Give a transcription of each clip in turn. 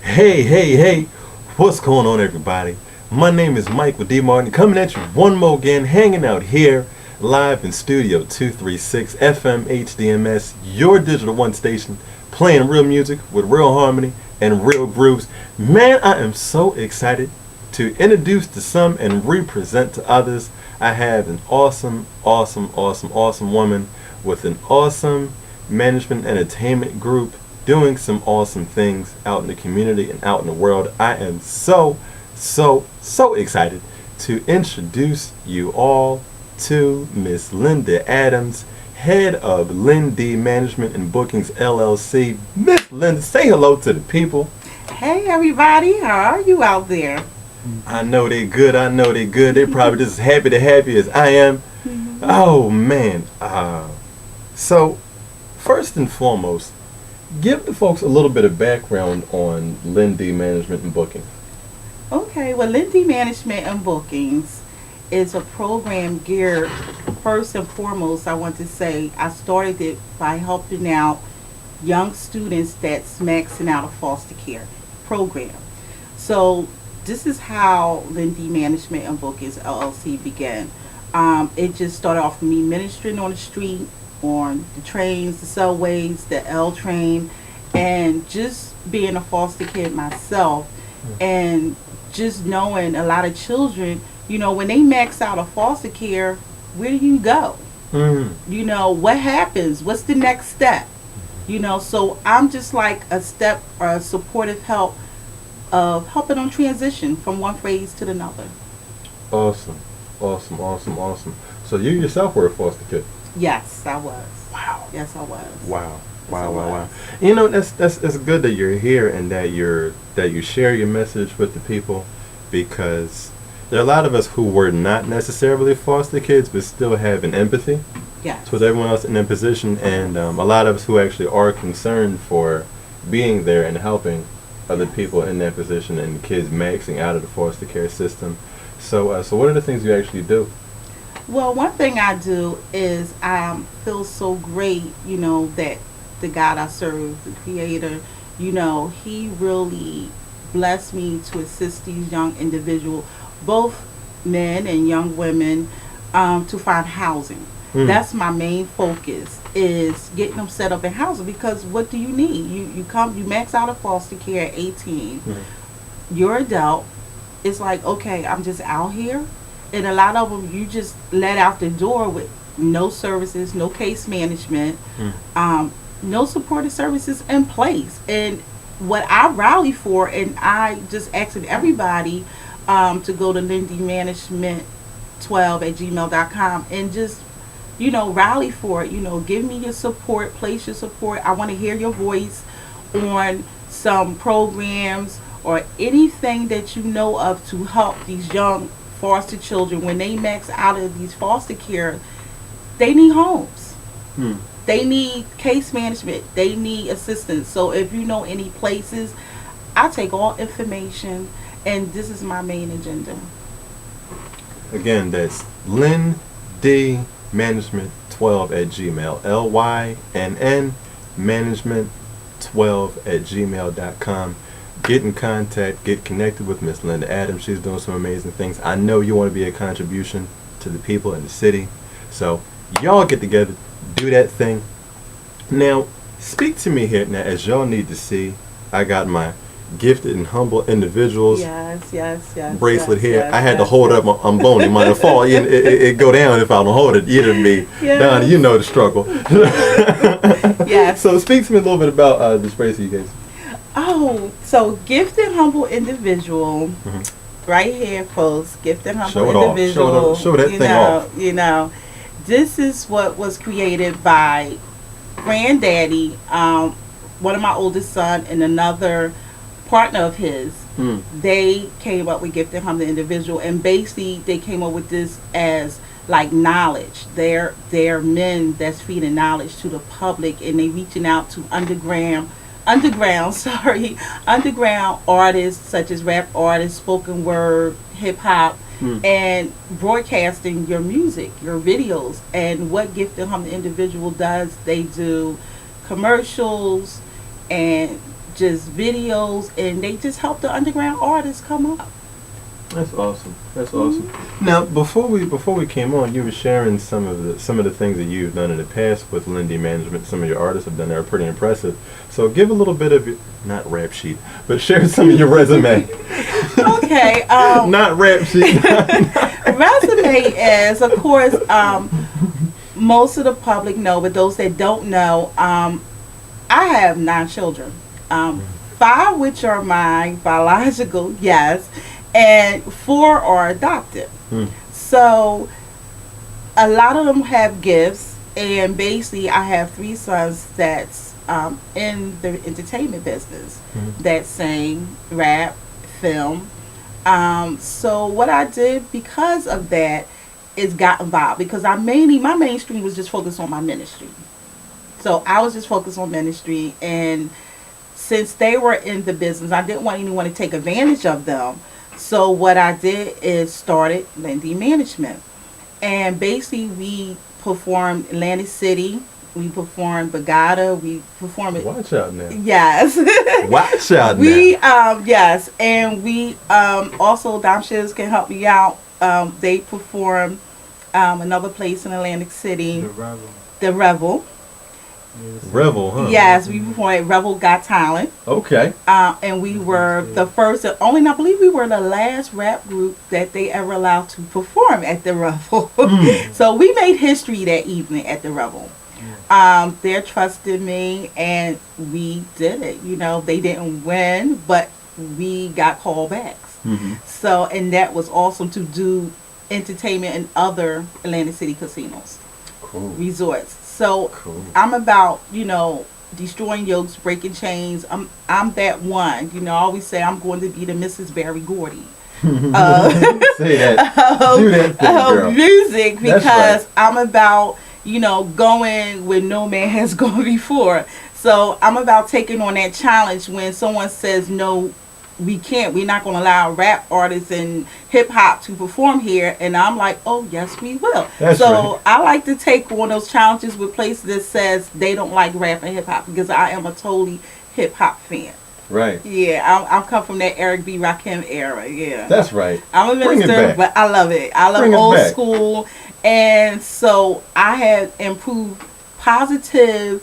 Hey, what's going on, everybody? My name is Mike with D. Martin, coming at you one more again, hanging out here live in Studio 236 FM HDMS, your Digital One station, playing real music with real harmony and real grooves. Man, I am so excited to introduce to some and represent to others. I have an awesome woman with an awesome management entertainment group doing some awesome things out in the community and out in the world. I am so excited to introduce you all to Miss Lindy Adams, head of Lindy Management and Bookings LLC. Miss Lindy, say hello to the people. Hey everybody, how are you out there? I know they good. They're probably just as happy as I am. Mm-hmm. Oh man. So first and foremost, give the folks a little bit of background on Lindy Management and Bookings. Okay, well, Lindy Management and Bookings is a program geared, first and foremost, I want to say, I started it by helping out young students that's maxing out a foster care program. So this is how Lindy Management and Bookings LLC began. It just started off with me ministering on the street, on the trains, the subways, the L train, and just being a foster kid myself, and just knowing a lot of children, you know, when they max out of foster care, where do you go? Mm-hmm. You know, what happens? What's the next step? You know, so I'm just like a step or a supportive help of helping them transition from one phase to another. Awesome. So you yourself were a foster kid? Yes, I was. Wow. Yes, I was. Wow. You know, that's good that you're here and that you share your message with the people, because there are a lot of us who were not necessarily foster kids but still have an empathy towards everyone else in their position, and a lot of us who actually are concerned for being there and helping other people in that position and kids maxing out of the foster care system. So what are the things you actually do? Well, one thing I do is I feel so great, you know, that the God I serve, the Creator, you know, He really blessed me to assist these young individuals, both men and young women, to find housing. That's my main focus, is getting them set up in housing, because what do you need? You max out of foster care at 18. You're adult. It's like, okay, I'm just out here. And a lot of them you just let out the door with no services, no case management, no supportive services in place. And what I rally for, and I just asking everybody to go to Lindy Management 12@gmail.com and just, you know, rally for it. You know, give me your support, place your support. I want to hear your voice on some programs or anything that you know of to help these young foster children. When they max out of these foster care, they need homes. They need case management. They need assistance. So if you know any places, I take all information, and this is my main agenda. Again, that's Lindy Management 12@gmail. LYNN Management 12@gmail.com. Get in contact, get connected with Miss Lindy Adams. She's doing some amazing things. I know you want to be a contribution to the people in the city. So y'all get together, do that thing. Now, speak to me here. Now, as y'all need to see, I got my gifted and humble individuals bracelet here. I had to hold up. I'm bony. It might fall. It go down if I don't hold it. Either me. Donnie, you know the struggle. Yes. So speak to me a little bit about this bracelet you guys. Oh, so gifted humble individual, right here, folks. Gifted humble individual. Show that thing off. You know, this is what was created by Granddaddy, one of my oldest son, and another partner of his. They came up with gifted humble individual, and basically they came up with this as like knowledge. They're men that's feeding knowledge to the public, and they reaching out to underground artists such as rap artists, spoken word, hip hop, and broadcasting your music, your videos. And what Gifted Humble Individual does, they do commercials and just videos, and they just help the underground artists come up. That's awesome. That's awesome. Now, before we came on, you were sharing some of the things that you've done in the past with Lindy Management. Some of your artists have done that are pretty impressive. So, give a little bit of your, not rap sheet, but share some of your resume. Okay. Not rap sheet. Resume is, of course, most of the public know, but those that don't know, I have 9 children. 5 which are my biological, yes, and 4 are adopted. So a lot of them have gifts, and basically I have 3 sons that's in the entertainment business that sing, rap, film. So what I did because of that is got involved, because my mainstream was just focused on my ministry. So I was just focused on ministry, and since they were in the business, I didn't want anyone to take advantage of them. So what I did is started Lindy Management. And basically we performed Atlantic City, we performed Bagada, we performed... Watch out now. Yes. Watch out we, now. yes. And we also, Dom Shiz can help me out. They performed another place in Atlantic City. The Revel. Revel, huh? Yes, we performed at Revel Got Talent. Okay. And we were the first and only, I believe we were the last rap group that they ever allowed to perform at the Revel. So we made history that evening at the Revel. They trusted me, and we did it. You know, they didn't win, but we got callbacks. So, and that was awesome to do entertainment in other Atlantic City casinos, resorts. So I'm about, you know, destroying yokes, breaking chains. I'm that one. You know, I always say I'm going to be the Mrs. Barry Gordy. Say that. Do that thing, girl. Music, because right. I'm about, you know, going where no man has gone before. So I'm about taking on that challenge when someone says, no, we can't. We're not going to allow rap artists and hip hop to perform here. And I'm like, oh, yes, we will. That's so right. I like to take on those challenges with places that says they don't like rap and hip hop, because I am a totally hip hop fan. Right. Yeah, I'm come from that Eric B. Rakim era. Yeah. That's right. I'm a minister, but I love it. I love old school. And so I have improved positive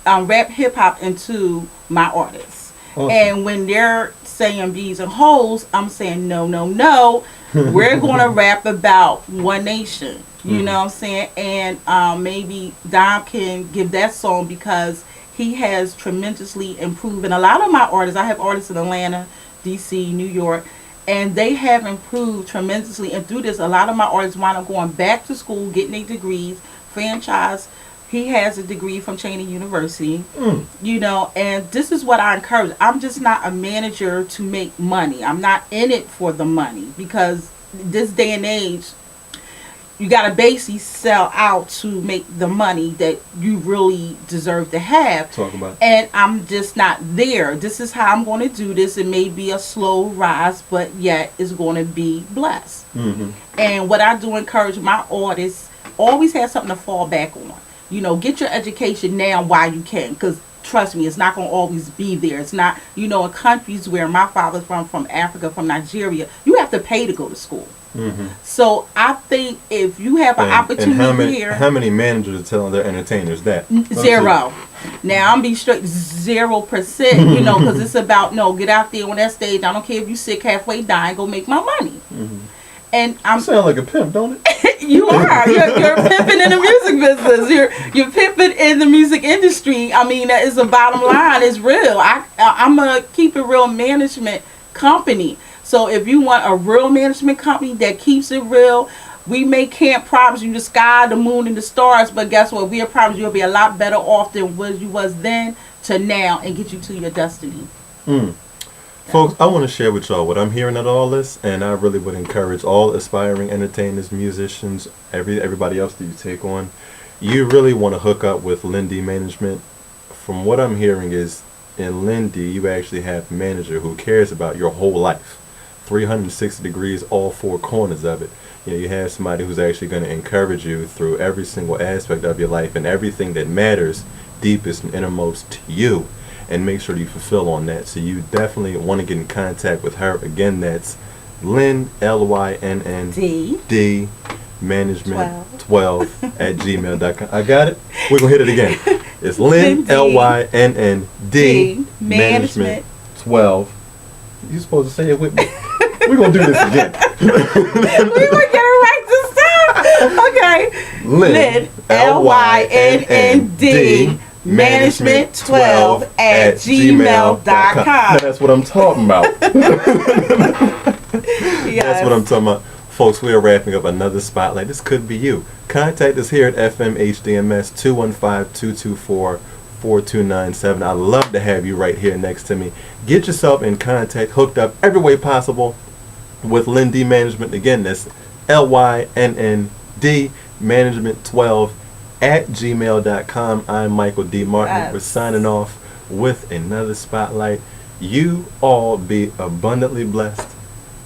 rap hip hop into my artists. Awesome. And when they're saying B's and hoes, I'm saying no, no, no. We're going to rap about one nation. You know what I'm saying? And maybe Dom can give that song, because he has tremendously improved. And a lot of my artists, I have artists in Atlanta, D.C., New York, and they have improved tremendously. And through this, a lot of my artists wind up going back to school, getting their degrees, franchise. He has a degree from Cheney University, you know, and this is what I encourage. I'm just not a manager to make money. I'm not in it for the money, because this day and age, you got to basically sell out to make the money that you really deserve to have. Talk about it. And I'm just not there. This is how I'm going to do this. It may be a slow rise, but yet it's going to be blessed. And what I do encourage my artists, always have something to fall back on. You know, get your education now while you can, because trust me, it's not going to always be there. It's not, you know, in countries where my father's from Africa, from Nigeria, you have to pay to go to school. So I think if you have an opportunity here. How many managers are telling their entertainers that? 0. Now I'm be straight 0%, you know, because it's about, no, get out there on that stage. I don't care if you sick, halfway dying, go make my money. And I'm sound like a pimp, don't it? You are. You're pimping in the music business. You're pimping in the music industry. I mean, that is the bottom line. It's real. I'm a keep it real management company. So if you want a real management company that keeps it real, we can't promise you the sky, the moon, and the stars. But guess what? We promise you'll be a lot better off than what you was then to now, and get you to your destiny. Folks, I want to share with y'all what I'm hearing at all this, and I really would encourage all aspiring entertainers, musicians, everybody else that you take on. You really want to hook up with Lindy Management. From what I'm hearing is, in Lindy, you actually have a manager who cares about your whole life, 360 degrees, all 4 corners of it. You know, you have somebody who's actually going to encourage you through every single aspect of your life and everything that matters deepest and innermost to you. and make sure you fulfill on that. So you definitely want to get in contact with her. Again, that's Lynn, LYNND Management 12 at gmail.com. I got it? We're going to hit it again. It's Lynn, LYNND Management 12. You supposed to say it with me? We're going to do this again. We were getting right this time. Okay. Lynn, LYNND Management 12 at gmail.com. Now that's what I'm talking about. Yes. That's what I'm talking about. Folks, we are wrapping up another spotlight. This could be you. Contact us here at FMHDMS 215-224-4297. I'd love to have you right here next to me. Get yourself in contact, hooked up every way possible with Lindy Management. Again, that's LYNND Management 12 at gmail.com. I'm Michael D. Martin. Yes. We're signing off with another spotlight. You all be abundantly blessed,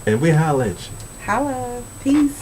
and we holla at you. Holla. Peace.